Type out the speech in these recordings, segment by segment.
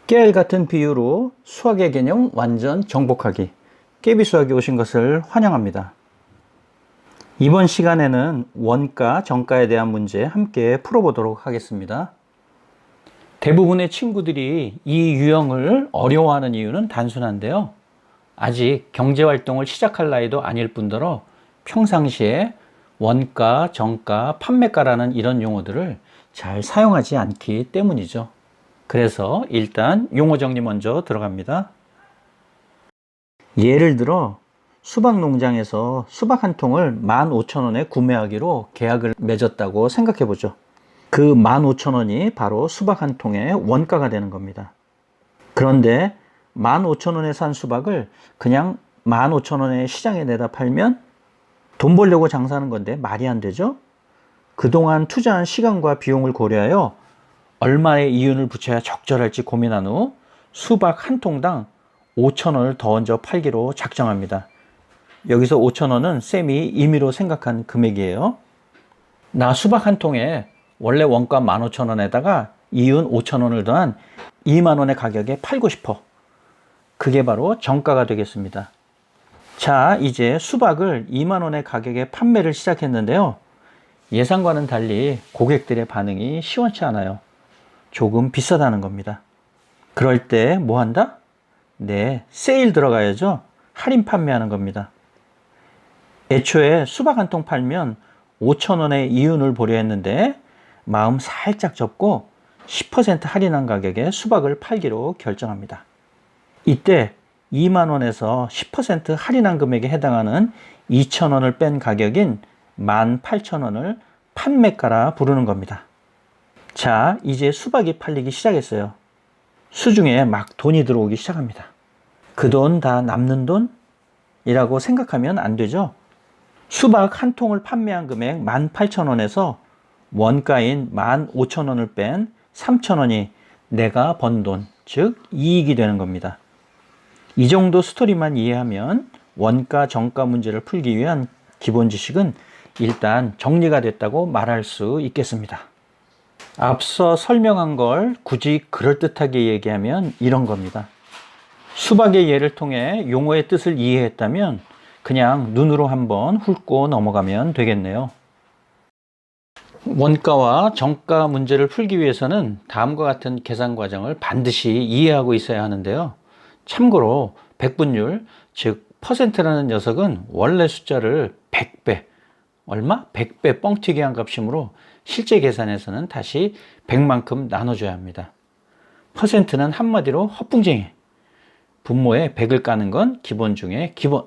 깨알 같은 비유로 수학의 개념 완전 정복하기. 깨비수학에 오신 것을 환영합니다. 이번 시간에는 원가, 정가에 대한 문제 함께 풀어보도록 하겠습니다. 대부분의 친구들이 이 유형을 어려워하는 이유는 단순한데요. 아직 경제활동을 시작할 나이도 아닐 뿐더러 평상시에 원가, 정가, 판매가라는 이런 용어들을 잘 사용하지 않기 때문이죠. 그래서 일단 용어 정리 먼저 들어갑니다. 예를 들어 수박 농장에서 수박 한 통을 15,000원에 구매하기로 계약을 맺었다고 생각해 보죠. 그 15,000원이 바로 수박 한 통의 원가가 되는 겁니다. 그런데 15,000원에 산 수박을 그냥 15,000원에 시장에 내다 팔면 돈 벌려고 장사하는 건데 말이 안 되죠? 그동안 투자한 시간과 비용을 고려하여 얼마의 이윤을 붙여야 적절할지 고민한 후 수박 한 통당 5,000원을 더 얹어 팔기로 작정합니다. 여기서 5,000원은 쌤이 임의로 생각한 금액이에요. 나 수박 한 통에 원래 원가 15,000원에다가 이윤 5,000원을 더한 20,000원의 가격에 팔고 싶어. 그게 바로 정가가 되겠습니다. 자, 이제 수박을 20,000원의 가격에 판매를 시작했는데요. 예상과는 달리 고객들의 반응이 시원치 않아요. 조금 비싸다는 겁니다. 그럴 때 뭐 한다? 네, 세일 들어가야죠. 할인 판매하는 겁니다. 애초에 수박 한 통 팔면 5,000원의 이윤을 보려 했는데 마음 살짝 접고 10% 할인한 가격에 수박을 팔기로 결정합니다. 이때 20,000원에서 10% 할인한 금액에 해당하는 2,000원을 뺀 가격인 18,000원을 판매가라 부르는 겁니다. 자, 이제 수박이 팔리기 시작했어요. 수중에 막 돈이 들어오기 시작합니다. 그 돈 다 남는 돈이라고 생각하면 안 되죠. 수박 한 통을 판매한 금액 18,000원에서 원가인 15,000원을 뺀 3,000원이 내가 번 돈, 즉 이익이 되는 겁니다. 이 정도 스토리만 이해하면 원가, 정가 문제를 풀기 위한 기본 지식은 일단 정리가 됐다고 말할 수 있겠습니다. 앞서 설명한 걸 굳이 그럴듯하게 얘기하면 이런 겁니다. 수박의 예를 통해 용어의 뜻을 이해했다면 그냥 눈으로 한번 훑고 넘어가면 되겠네요. 원가와 정가 문제를 풀기 위해서는 다음과 같은 계산 과정을 반드시 이해하고 있어야 하는데요. 참고로 백분율, 즉 퍼센트라는 녀석은 원래 숫자를 100배, 얼마? 100배 뻥튀기 한 값이므로 실제 계산에서는 다시 100만큼 나눠줘야 합니다. 퍼센트는 한마디로 헛붕쟁이. 분모에 100을 까는 건 기본 중에 기본.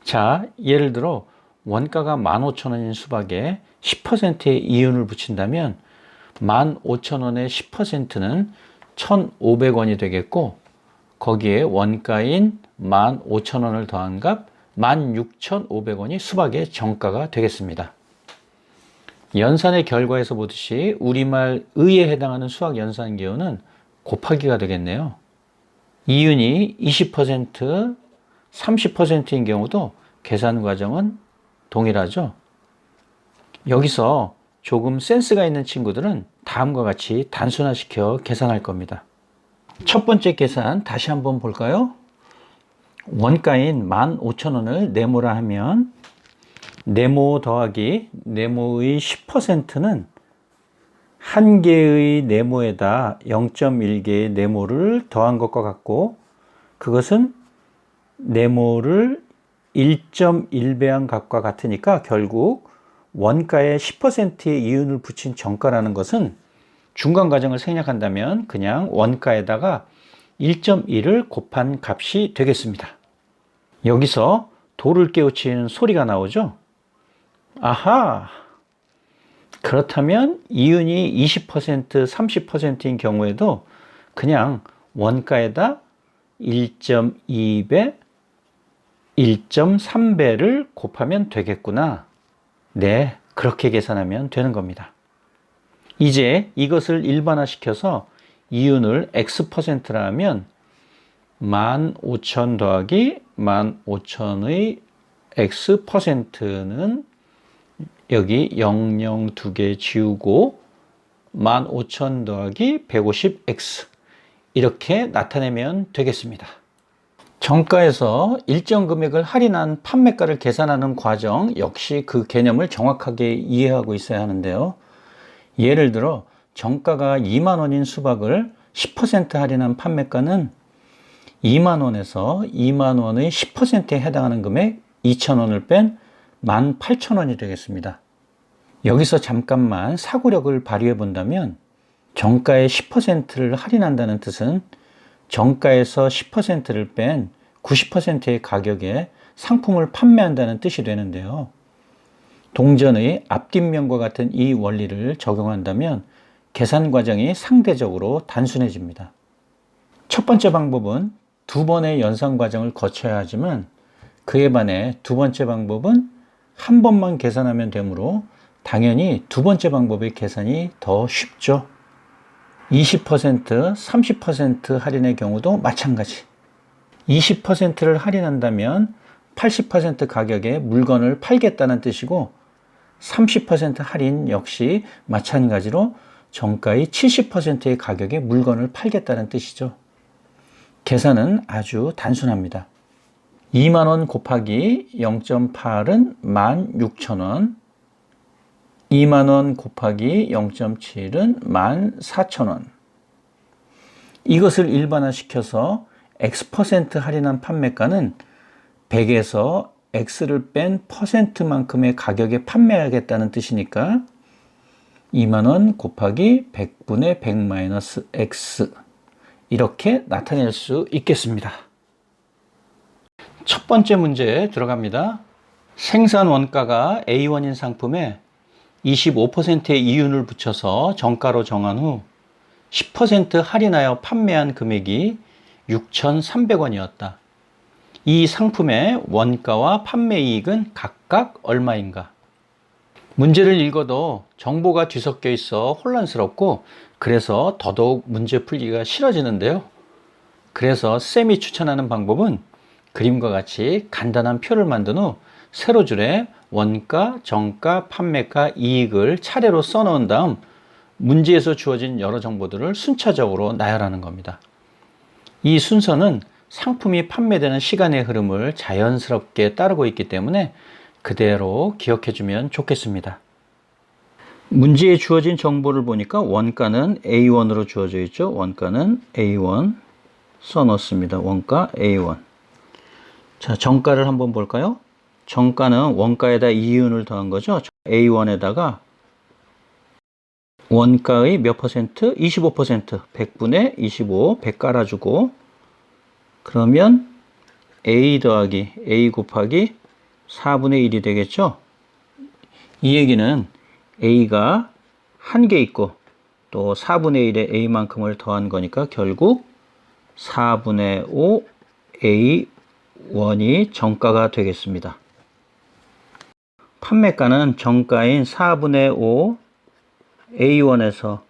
자, 예를 들어 원가가 15,000원인 수박에 10%의 이윤을 붙인다면 15,000원의 10%는 1,500원이 되겠고 거기에 원가인 15,000원을 더한 값 16,500원이 수박의 정가가 되겠습니다. 연산의 결과에서 보듯이 우리말 의에 해당하는 수학 연산 기호는 곱하기가 되겠네요. 이윤이 20%, 30%인 경우도 계산 과정은 동일하죠. 여기서 조금 센스가 있는 친구들은 다음과 같이 단순화시켜 계산할 겁니다. 첫 번째 계산 다시 한번 볼까요? 원가인 15,000원을 네모라 하면 네모 더하기 네모의 10%는 한 개의 네모에다 0.1개의 네모를 더한 것과 같고 그것은 네모를 1.1배한 값과 같으니까 결국 원가에 10%의 이윤을 붙인 정가라는 것은 중간 과정을 생략한다면 그냥 원가에다가 1.1을 곱한 값이 되겠습니다. 여기서 돌을 깨우치는 소리가 나오죠? 아하! 그렇다면 이윤이 20%, 30%인 경우에도 그냥 원가에다 1.2배, 1.3배를 곱하면 되겠구나. 네, 그렇게 계산하면 되는 겁니다. 이제 이것을 일반화시켜서 이윤을 X%라 하면 15,000 더하기 15,000의 X%는 여기 00 2개 지우고 15,000 더하기 150X 이렇게 나타내면 되겠습니다. 정가에서 일정 금액을 할인한 판매가를 계산하는 과정 역시 그 개념을 정확하게 이해하고 있어야 하는데요. 예를 들어 정가가 2만 원인 수박을 10% 할인한 판매가는 2만 원에서 2만 원의 10%에 해당하는 금액 2천 원을 뺀 18,000원이 되겠습니다. 여기서 잠깐만 사고력을 발휘해 본다면 정가의 10%를 할인한다는 뜻은 정가에서 10%를 뺀 90%의 가격에 상품을 판매한다는 뜻이 되는데요. 동전의 앞뒷면과 같은 이 원리를 적용한다면 계산 과정이 상대적으로 단순해집니다. 첫 번째 방법은 두 번의 연산 과정을 거쳐야 하지만 그에 반해 두 번째 방법은 한 번만 계산하면 되므로 당연히 두 번째 방법의 계산이 더 쉽죠. 20%, 30% 할인의 경우도 마찬가지. 20%를 할인한다면 80% 가격에 물건을 팔겠다는 뜻이고 30% 할인 역시 마찬가지로 정가의 70%의 가격에 물건을 팔겠다는 뜻이죠. 계산은 아주 단순합니다. 2만원 곱하기 0.8은 16,000원, 2만원 곱하기 0.7은 14,000원. 이것을 일반화시켜서 X% 할인한 판매가는 100에서 X를 뺀 퍼센트만큼의 가격에 판매하겠다는 뜻이니까 2만원 곱하기 100분의 100 마이너스 X 이렇게 나타낼 수 있겠습니다. 첫 번째 문제에 들어갑니다. 생산 원가가 A1인 상품에 25%의 이윤을 붙여서 정가로 정한 후 10% 할인하여 판매한 금액이 6,300원이었다. 이 상품의 원가와 판매이익은 각각 얼마인가? 문제를 읽어도 정보가 뒤섞여 있어 혼란스럽고 그래서 더더욱 문제 풀기가 싫어지는데요. 그래서 쌤이 추천하는 방법은 그림과 같이 간단한 표를 만든 후 세로 줄에 원가, 정가, 판매가, 이익을 차례로 써놓은 다음 문제에서 주어진 여러 정보들을 순차적으로 나열하는 겁니다. 이 순서는 상품이 판매되는 시간의 흐름을 자연스럽게 따르고 있기 때문에 그대로 기억해주면 좋겠습니다. 문제에 주어진 정보를 보니까 원가는 A1으로 주어져 있죠. 원가는 A1 써놓습니다. 원가 A1. 자, 정가를 한번 볼까요? 정가는 원가에다 이윤을 더한 거죠. A1에다가 원가의 몇 퍼센트? 25%, 100분의 25, 100 깔아주고 그러면 A 더하기 A 곱하기 4분의 1이 되겠죠. 이 얘기는 A가 한 개 있고 또 4분의 1에 A만큼을 더한 거니까 결국 4분의 5 A1이 정가가 되겠습니다. 판매가는 정가인 4분의 5 A1에서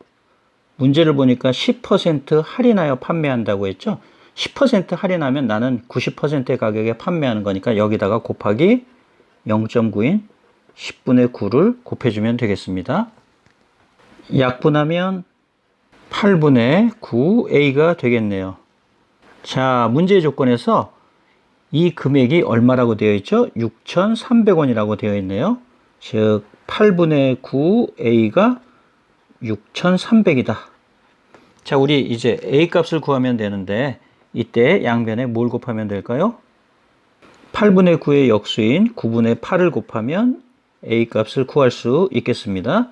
문제를 보니까 10% 할인하여 판매한다고 했죠. 10% 할인하면 나는 90%의 가격에 판매하는 거니까 여기다가 곱하기 0.9인 10분의 9를 곱해주면 되겠습니다. 약분하면 8분의 9A가 되겠네요. 자, 문제의 조건에서 이 금액이 얼마라고 되어 있죠? 6,300원이라고 되어 있네요. 즉 8분의 9A가 6,300이다. 자, 우리 이제 A 값을 구하면 되는데 이때 양변에 뭘 곱하면 될까요? 8분의 9의 역수인 9분의 8을 곱하면 A 값을 구할 수 있겠습니다.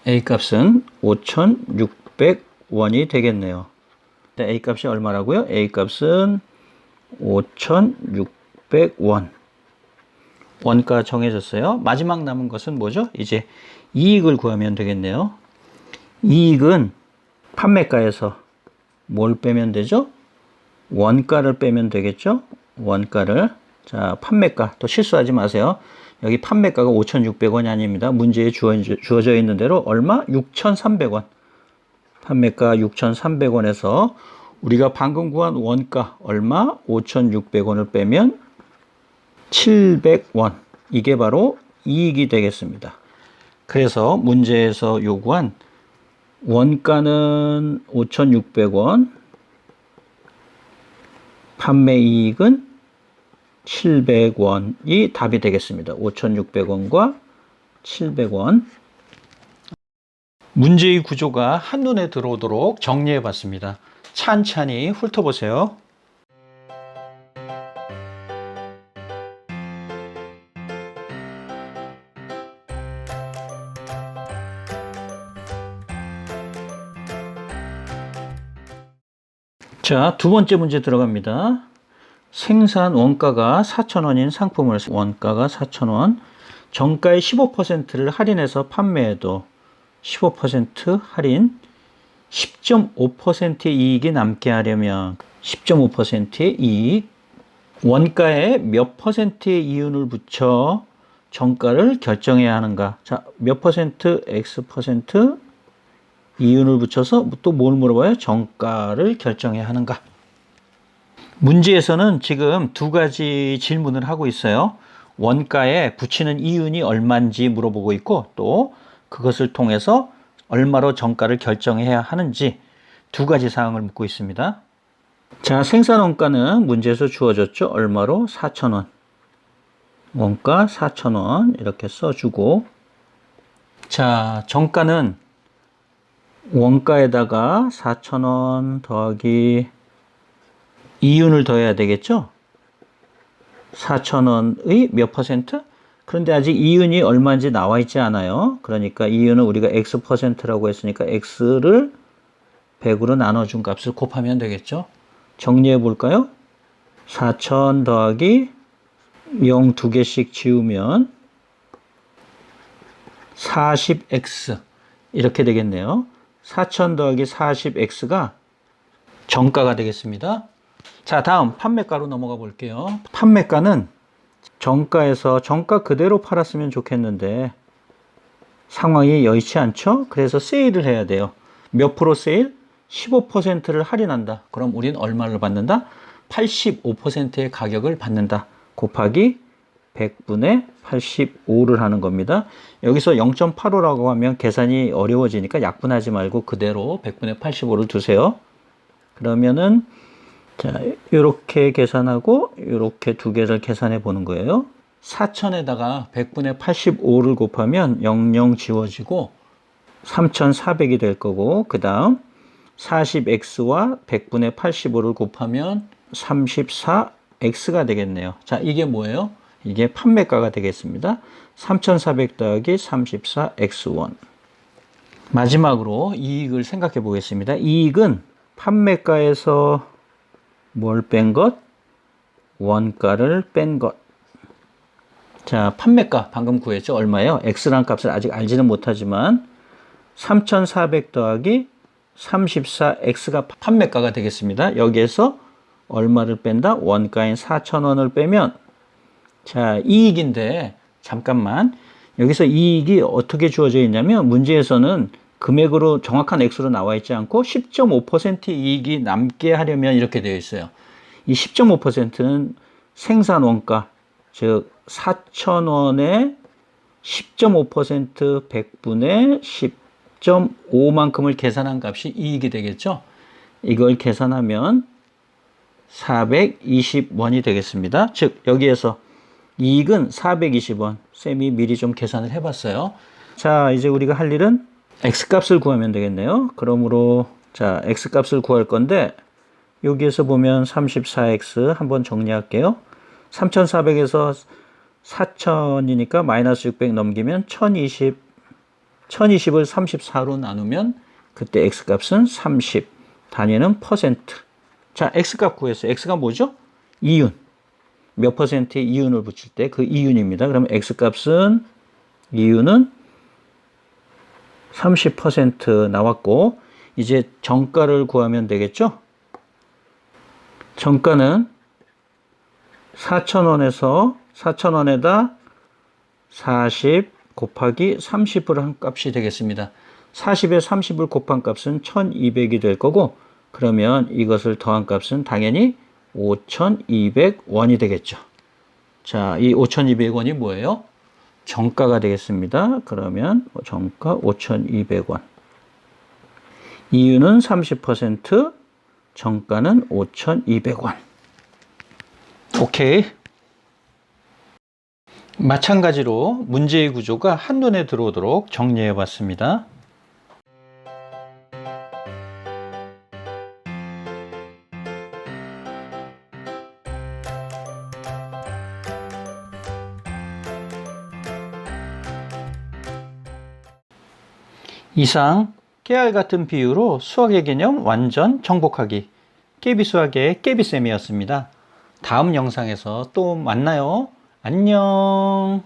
A 값은 5,600원이 되겠네요. A 값이 얼마라고요? A 값은 5,600원. 원가 정해졌어요. 마지막 남은 것은 뭐죠? 이제 이익을 구하면 되겠네요. 이익은 판매가에서 뭘 빼면 되죠? 원가를 빼면 되겠죠? 원가를. 자, 판매가. 또 실수하지 마세요. 여기 판매가가 5,600원이 아닙니다. 문제에 주어져 있는 대로 얼마? 6,300원. 판매가 6,300원에서 우리가 방금 구한 원가 얼마? 5,600원을 빼면 700원. 이게 바로 이익이 되겠습니다. 그래서 문제에서 요구한 원가는 5,600원, 판매이익은 700원이 답이 되겠습니다. 5,600원과 700원. 문제의 구조가 한눈에 들어오도록 정리해 봤습니다. 찬찬히 훑어보세요. 자, 두 번째 문제 들어갑니다. 생산 원가가 4,000원인 상품을 원가가 4,000원, 정가의 15%를 할인해서 판매해도 15% 할인, 10.5%의 이익이 남게 하려면 10.5%의 이익, 원가에 몇 퍼센트의 이윤을 붙여 정가를 결정해야 하는가? 자, 몇 퍼센트, X 퍼센트 이윤을 붙여서 또 뭘 물어봐요? 정가를 결정해야 하는가? 문제에서는 지금 두 가지 질문을 하고 있어요. 원가에 붙이는 이윤이 얼마인지 물어보고 있고, 또 그것을 통해서 얼마로 정가를 결정해야 하는지 두 가지 사항을 묻고 있습니다. 자, 생산 원가는 문제에서 주어졌죠. 얼마로? 4,000원. 원가 4,000원 이렇게 써주고, 자, 정가는 원가에다가 4,000원 더하기 이윤을 더해야 되겠죠? 4,000원의 몇 퍼센트? 그런데 아직 이윤이 얼마인지 나와 있지 않아요. 그러니까 이윤은 우리가 X%라고 했으니까 X를 100으로 나눠준 값을 곱하면 되겠죠? 정리해 볼까요? 4,000 더하기 0 두 개씩 지우면 40X 이렇게 되겠네요. 4,000 더하기 40X가 정가가 되겠습니다. 자, 다음 판매가로 넘어가 볼게요. 판매가는 정가에서 정가 그대로 팔았으면 좋겠는데 상황이 여의치 않죠? 그래서 세일을 해야 돼요. 몇 프로 세일? 15%를 할인한다. 그럼 우린 얼마를 받는다? 85%의 가격을 받는다. 곱하기 100분의 85를 하는 겁니다. 여기서 0.85라고 하면 계산이 어려워지니까 약분하지 말고 그대로 100분의 85를 두세요. 그러면은 자, 이렇게 계산하고 이렇게 두 개를 계산해 보는 거예요. 4,000에다가 100분의 85를 곱하면 00 지워지고 3,400이 될 거고, 그 다음 40x와 100분의 85를 곱하면 34x가 되겠네요. 자, 이게 뭐예요? 이게 판매가가 되겠습니다. 3,400 더하기 34x1. 마지막으로 이익을 생각해 보겠습니다. 이익은 판매가에서 뭘 뺀 것? 원가를 뺀 것. 자, 판매가 방금 구했죠? 얼마예요? X라는 값을 아직 알지는 못하지만 3,400 더하기 34X가 판매가가 되겠습니다. 여기에서 얼마를 뺀다? 원가인 4,000원을 빼면, 자, 이익인데 잠깐만, 여기서 이익이 어떻게 주어져 있냐면 문제에서는 금액으로 정확한 액수로 나와 있지 않고 10.5% 이익이 남게 하려면 이렇게 되어 있어요. 이 10.5%는 생산 원가, 즉 4,000원에 10.5% 100분의 10.5만큼을 계산한 값이 이익이 되겠죠. 이걸 계산하면 420원이 되겠습니다. 즉 여기에서 이익은 420원. 쌤이 미리 좀 계산을 해봤어요. 자, 이제 우리가 할 일은 X값을 구하면 되겠네요. 그러므로 자, X값을 구할 건데 여기에서 보면 34X 한번 정리할게요. 3,400에서 4,000이니까 마이너스 600 넘기면 1,020. 1,020을 34로 나누면 그때 X값은 30. 단위는 퍼센트. 자, X값 구했어요. X가 뭐죠? 이윤. 몇 퍼센트의 이윤을 붙일 때 그 이윤입니다. 그러면 X값은 이윤은 30% 나왔고, 이제 정가를 구하면 되겠죠? 정가는 4,000원에서 4,000원에다 40 곱하기 30을 한 값이 되겠습니다. 40에 30을 곱한 값은 1,200이 될 거고, 그러면 이것을 더한 값은 당연히 5,200원이 되겠죠. 자, 이 5,200원이 뭐예요? 정가가 되겠습니다. 그러면 정가 5,200원. 이유는 30%, 정가는 5,200원. 오케이. 마찬가지로 문제의 구조가 한눈에 들어오도록 정리해 봤습니다. 이상 깨알 같은 비유로 수학의 개념 완전 정복하기, 깨비수학의 깨비쌤이었습니다. 다음 영상에서 또 만나요. 안녕.